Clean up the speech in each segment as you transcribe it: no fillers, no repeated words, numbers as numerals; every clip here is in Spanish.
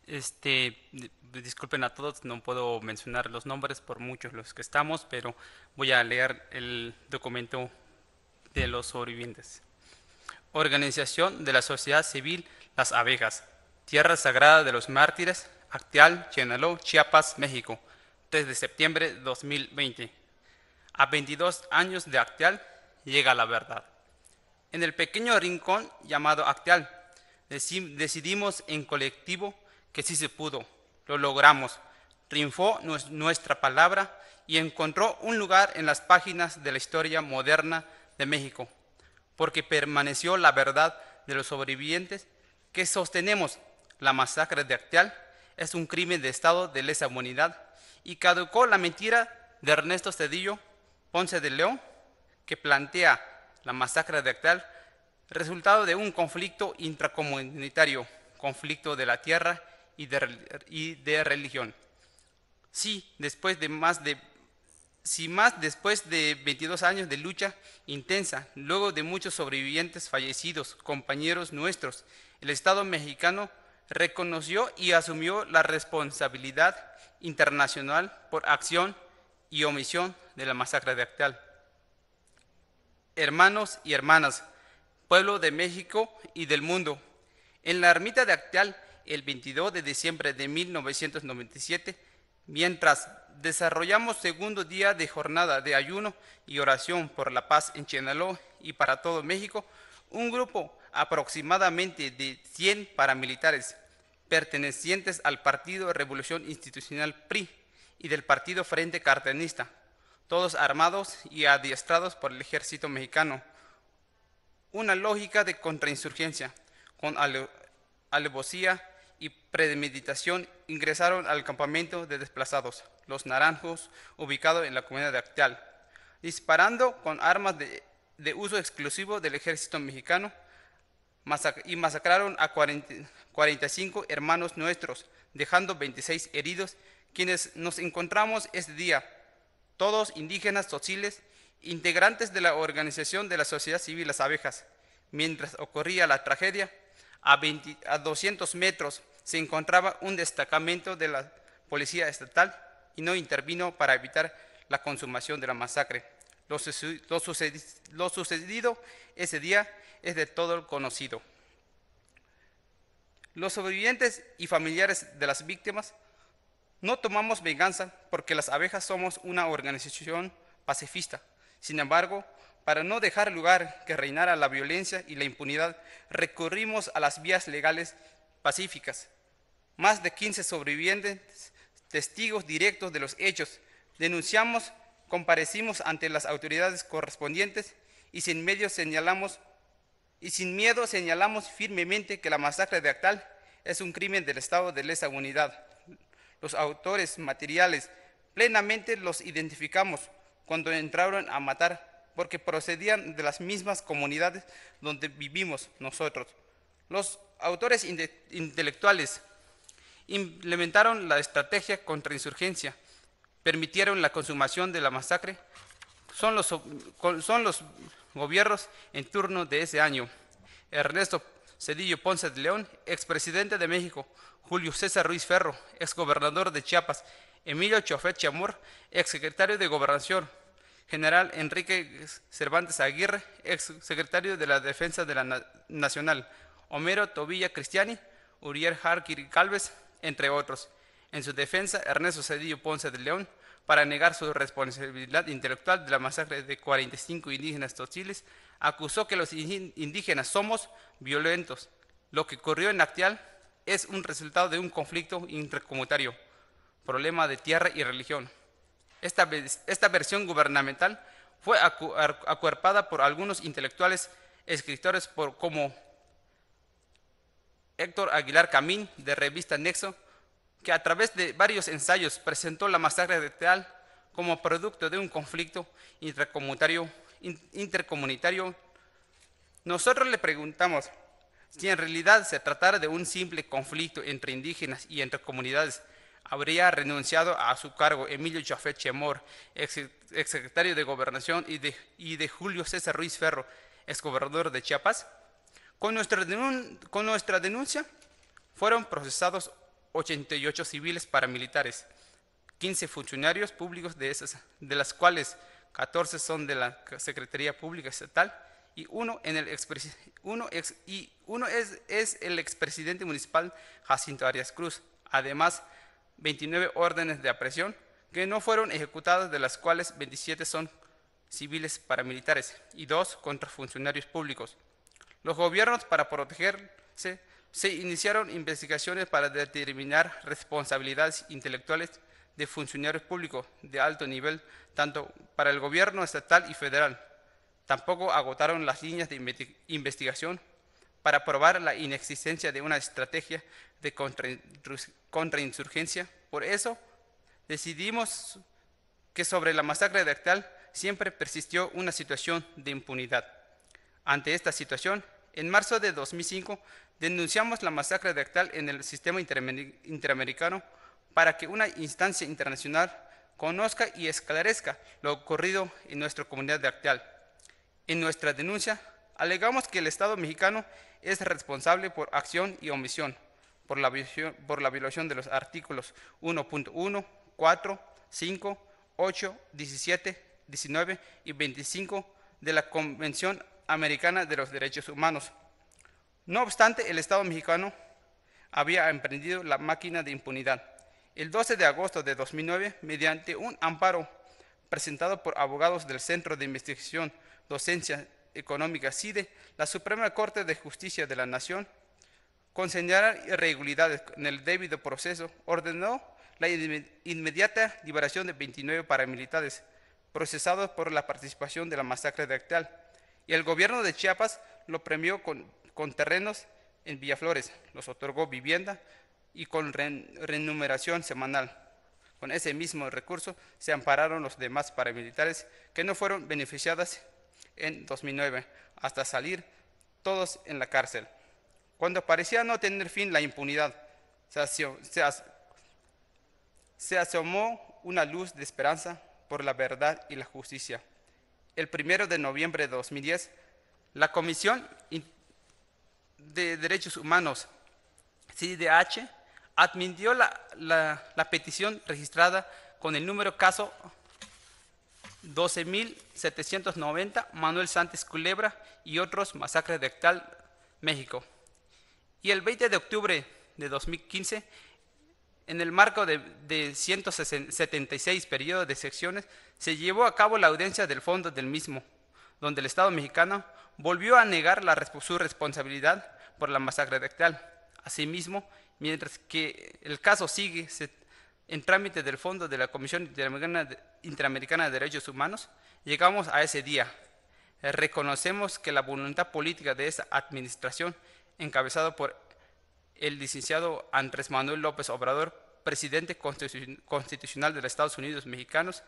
Disculpen a todos, no puedo mencionar los nombres por muchos los que estamos, pero voy a leer el documento de los sobrevivientes. Organización de la Sociedad Civil Las Abejas, Tierra Sagrada de los Mártires, Acteal, Chenaló, Chiapas, México, 3 de septiembre de 2020. A 22 años de Acteal llega la verdad. En el pequeño rincón llamado Acteal, decidimos en colectivo que sí se pudo, lo logramos, triunfó nuestra palabra y encontró un lugar en las páginas de la historia moderna de México, porque permaneció la verdad de los sobrevivientes que sostenemos la masacre de Acteal es un crimen de Estado de lesa humanidad y caducó la mentira de Ernesto Cedillo Ponce de León que plantea la masacre de Acteal resultado de un conflicto intracomunitario, conflicto de la tierra y de religión. Sí, después de 22 años de lucha intensa, luego de muchos sobrevivientes fallecidos, compañeros nuestros, el Estado mexicano reconoció y asumió la responsabilidad internacional por acción y omisión de la masacre de Acteal. Hermanos y hermanas, pueblo de México y del mundo, en la ermita de Acteal, el 22 de diciembre de 1997, mientras desarrollamos segundo día de jornada de ayuno y oración por la paz en Chenaló y para todo México, un grupo aproximadamente de 100 paramilitares pertenecientes al Partido Revolución Institucional PRI y del Partido Frente Cardenista, todos armados y adiestrados por el ejército mexicano. Una lógica de contrainsurgencia, con alevosía y premeditación ingresaron al campamento de desplazados, Los Naranjos, ubicado en la comunidad de Acteal, disparando con armas de uso exclusivo del ejército mexicano y masacraron a 45 hermanos nuestros, dejando 26 heridos, quienes nos encontramos ese día, todos indígenas tzotzilles, integrantes de la organización de la sociedad civil Las Abejas. Mientras ocurría la tragedia, a 200 metros se encontraba un destacamento de la policía estatal y no intervino para evitar la consumación de la masacre. Lo sucedido ese día es de todo conocido. Los sobrevivientes y familiares de las víctimas no tomamos venganza porque las abejas somos una organización pacifista. Sin embargo, para no dejar lugar que reinara la violencia y la impunidad, recurrimos a las vías legales pacíficas. Más de 15 sobrevivientes, testigos directos de los hechos, denunciamos, comparecimos ante las autoridades correspondientes y sin miedo señalamos firmemente que la masacre de Acteal es un crimen del Estado de lesa humanidad. Los autores materiales plenamente los identificamos cuando entraron a matar porque procedían de las mismas comunidades donde vivimos nosotros. Los autores intelectuales implementaron la estrategia contrainsurgencia, permitieron la consumación de la masacre, son los gobiernos en turno de ese año. Ernesto Cedillo Ponce de León, expresidente de México; Julio César Ruiz Ferro, exgobernador de Chiapas; Emilio Chofet Chamorro, exsecretario de Gobernación; General Enrique Cervantes Aguirre, exsecretario de la Defensa de la Nacional; Homero Tobilla Cristiani, Uriel Jarquín Calves, entre otros. En su defensa, Ernesto Cedillo Ponce de León, para negar su responsabilidad intelectual de la masacre de 45 indígenas tzotzilles, acusó que los indígenas somos violentos. Lo que ocurrió en Acteal es un resultado de un conflicto intercomunitario, problema de tierra y religión. Esta versión gubernamental fue acuerpada por algunos intelectuales, escritores como Héctor Aguilar Camín, de revista Nexo, que a través de varios ensayos presentó la masacre de Acteal como producto de un conflicto intercomunitario. Nosotros le preguntamos si en realidad se tratara de un simple conflicto entre indígenas y entre comunidades. ¿Habría renunciado a su cargo Emilio Chofet Chamorro, exsecretario de Gobernación, y de Julio César Ruiz Ferro, exgobernador de Chiapas? Con nuestra denuncia fueron procesados 88 civiles paramilitares, 15 funcionarios públicos de las cuales 14 son de la Secretaría Pública Estatal y uno es el expresidente municipal Jacinto Arias Cruz. Además, 29 órdenes de aprehensión que no fueron ejecutadas, de las cuales 27 son civiles paramilitares y 2 contra funcionarios públicos. Los gobiernos, para protegerse, se iniciaron investigaciones para determinar responsabilidades intelectuales de funcionarios públicos de alto nivel, tanto para el gobierno estatal y federal. Tampoco agotaron las líneas de investigación para probar la inexistencia de una estrategia de contrainsurgencia. Por eso, decidimos que sobre la masacre de Acteal siempre persistió una situación de impunidad. Ante esta situación, en marzo de 2005, denunciamos la masacre de Acteal en el sistema interamericano para que una instancia internacional conozca y esclarezca lo ocurrido en nuestra comunidad de Acteal. En nuestra denuncia, alegamos que el Estado mexicano es responsable por acción y omisión, por la violación de los artículos 1.1, 4, 5, 8, 17, 19 y 25 de la Convención Americana de los Derechos Humanos. No obstante, el Estado mexicano había emprendido la máquina de impunidad. El 12 de agosto de 2009, mediante un amparo presentado por abogados del Centro de Investigación Docencia Económica CIDE, la Suprema Corte de Justicia de la Nación, con señalar irregularidades en el debido proceso, ordenó la inmediata liberación de 29 paramilitares procesados por la participación de la masacre de Acteal, y el gobierno de Chiapas lo premió con terrenos en Villaflores, los otorgó vivienda y con remuneración semanal. Con ese mismo recurso se ampararon los demás paramilitares que no fueron beneficiados en 2009, hasta salir todos en la cárcel. Cuando parecía no tener fin la impunidad, se asomó una luz de esperanza por la verdad y la justicia. El 1 de noviembre de 2010, la Comisión de Derechos Humanos, CIDH, admitió la petición registrada con el número caso 12.790, Manuel Santos Culebra y otros, masacre de Acteal, México. Y el 20 de octubre de 2015, en el marco de 176 periodos de secciones, se llevó a cabo la audiencia del fondo del mismo, donde el Estado mexicano volvió a negar su responsabilidad por la masacre de Acteal. Asimismo, mientras que el caso sigue en trámite del fondo de la Comisión Interamericana de Derechos Humanos, llegamos a ese día. Reconocemos que la voluntad política de esa administración, encabezada por el licenciado Andrés Manuel López Obrador, presidente constitucional de los Estados Unidos mexicanos,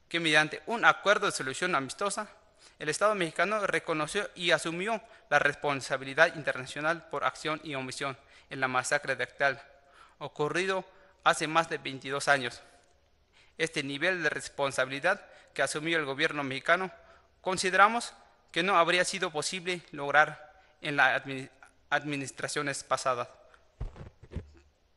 que mediante un acuerdo de solución amistosa, el Estado mexicano reconoció y asumió la responsabilidad internacional por acción y omisión en la masacre de Acteal, ocurrido hace más de 22 años. Este nivel de responsabilidad que asumió el gobierno mexicano, consideramos que no habría sido posible lograr en las administraciones pasadas.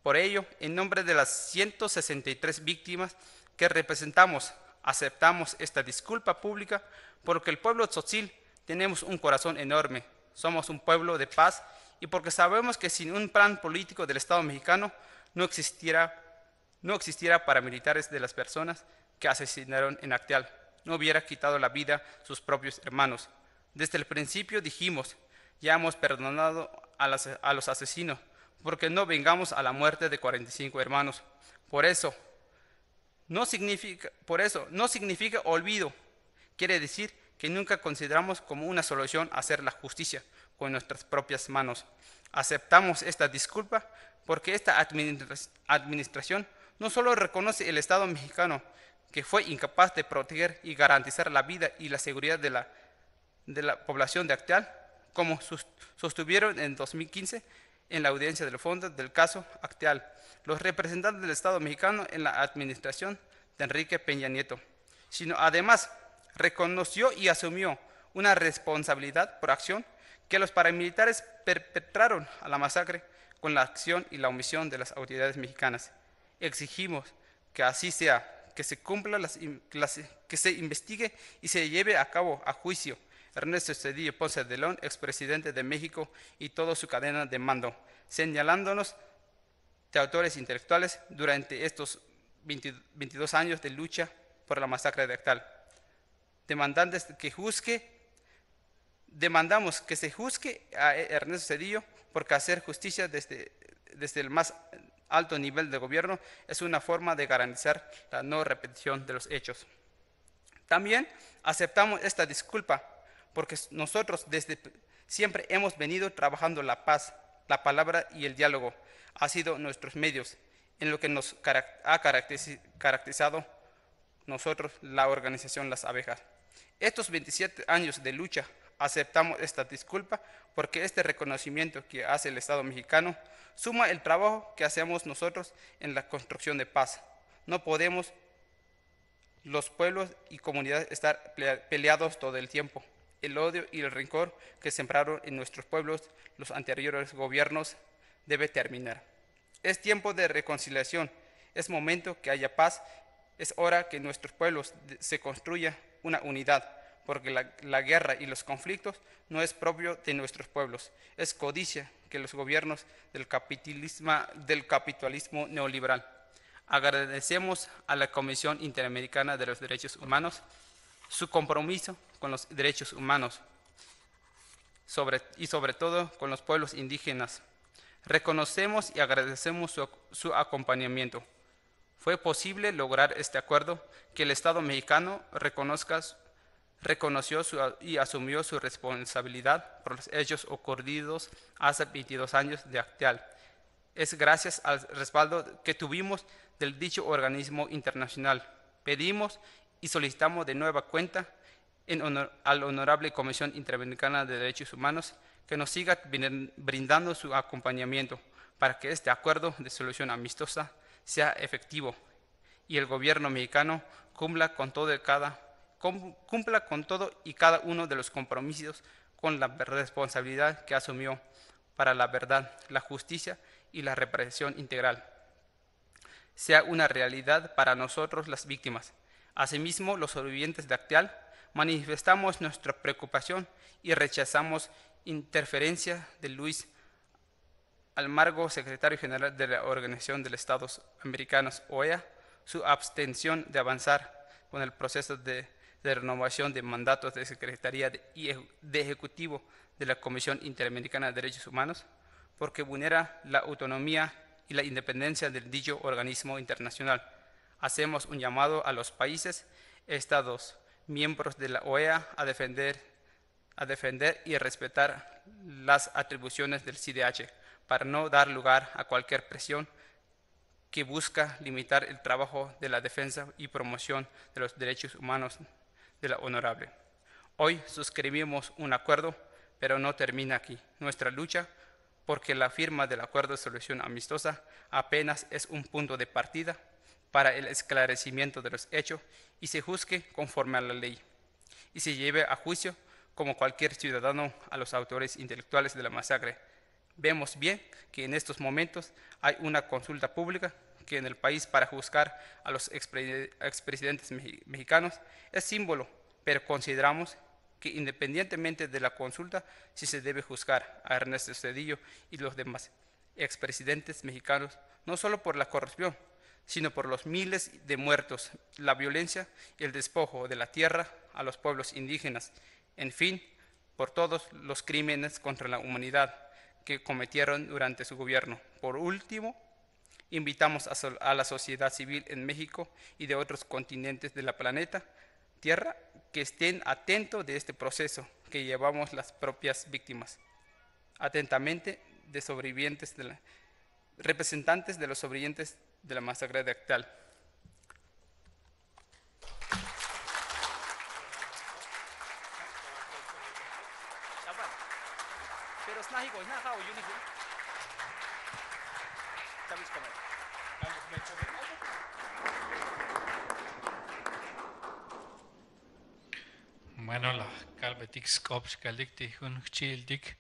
Por ello, en nombre de las 163 víctimas que representamos, aceptamos esta disculpa pública porque el pueblo tzotzil tenemos un corazón enorme, somos un pueblo de paz y porque sabemos que sin un plan político del Estado mexicano no existiera paramilitares de las personas que asesinaron en Acteal, no hubiera quitado la vida sus propios hermanos. Desde el principio dijimos, ya hemos perdonado a los asesinos, porque no vengamos a la muerte de 45 hermanos. Por eso no significa olvido, quiere decir que nunca consideramos como una solución hacer la justicia con nuestras propias manos. Aceptamos esta disculpa porque esta administración no solo reconoce el Estado mexicano, que fue incapaz de proteger y garantizar la vida y la seguridad de la población de Acteal, como sostuvieron en 2015 en la audiencia del fondo del caso Acteal, los representantes del Estado mexicano en la administración de Enrique Peña Nieto, sino además reconoció y asumió una responsabilidad por acción que los paramilitares perpetraron a la masacre con la acción y la omisión de las autoridades mexicanas. Exigimos que así sea, que se cumpla que se investigue y se lleve a cabo a juicio Ernesto Zedillo Ponce de León, expresidente de México, y toda su cadena de mando, señalándonos de autores intelectuales durante estos 22 años de lucha por la masacre de Actal. Demandamos que se juzgue a Ernesto Zedillo porque hacer justicia desde el más alto nivel de gobierno es una forma de garantizar la no repetición de los hechos. También aceptamos esta disculpa porque nosotros desde siempre hemos venido trabajando la paz, la palabra y el diálogo. Ha sido nuestros medios en lo que nos ha caracterizado nosotros, la organización Las Abejas. Estos 27 años de lucha aceptamos esta disculpa porque este reconocimiento que hace el Estado mexicano suma el trabajo que hacemos nosotros en la construcción de paz. No podemos los pueblos y comunidades estar peleados todo el tiempo. El odio y el rencor que sembraron en nuestros pueblos los anteriores gobiernos debe terminar. Es tiempo de reconciliación, es momento que haya paz, es hora que nuestros pueblos se construya una unidad, porque la guerra y los conflictos no es propio de nuestros pueblos, es codicia que los gobiernos del capitalismo neoliberal. Agradecemos a la Comisión Interamericana de los Derechos Humanos su compromiso con los derechos humanos y sobre todo con los pueblos indígenas. Reconocemos y agradecemos su acompañamiento. Fue posible lograr este acuerdo que el Estado mexicano reconoció y asumió su responsabilidad por los hechos ocurridos hace 22 años de Actal. Es gracias al respaldo que tuvimos del dicho organismo internacional. Pedimos y solicitamos de nueva cuenta a la Honorable Comisión Interamericana de Derechos Humanos que nos siga brindando su acompañamiento para que este acuerdo de solución amistosa sea efectivo y el gobierno mexicano cumpla con todo y cada uno de los compromisos con la responsabilidad que asumió para la verdad, la justicia y la reparación integral. Sea una realidad para nosotros las víctimas. Asimismo, los sobrevivientes de Actal manifestamos nuestra preocupación y rechazamos interferencia de Luis Almagro, secretario general de la Organización de los Estados Americanos, OEA, su abstención de avanzar con el proceso de renovación de mandatos de Secretaría de Ejecutivo de la Comisión Interamericana de Derechos Humanos, porque vulnera la autonomía y la independencia del dicho organismo internacional. Hacemos un llamado a los países, estados, miembros de la OEA a defender y respetar las atribuciones del CIDH para no dar lugar a cualquier presión que busca limitar el trabajo de la defensa y promoción de los derechos humanos de la Honorable. Hoy suscribimos un acuerdo, pero no termina aquí nuestra lucha, porque la firma del acuerdo de solución amistosa apenas es un punto de partida para el esclarecimiento de los hechos y se juzgue conforme a la ley y se lleve a juicio como cualquier ciudadano a los autores intelectuales de la masacre. Vemos bien que en estos momentos hay una consulta pública que en el país para juzgar a los expresidentes mexicanos es símbolo, pero consideramos que independientemente de la consulta, sí se debe juzgar a Ernesto Zedillo y los demás expresidentes mexicanos, no solo por la corrupción, sino por los miles de muertos, la violencia y el despojo de la tierra a los pueblos indígenas, en fin, por todos los crímenes contra la humanidad que cometieron durante su gobierno. Por último, invitamos a la sociedad civil en México y de otros continentes de la planeta Tierra que estén atentos de este proceso que llevamos las propias víctimas. Atentamente, representantes de los sobrevivientes de la masacre de Actal. Bueno, la calvetic scops galicti hun childic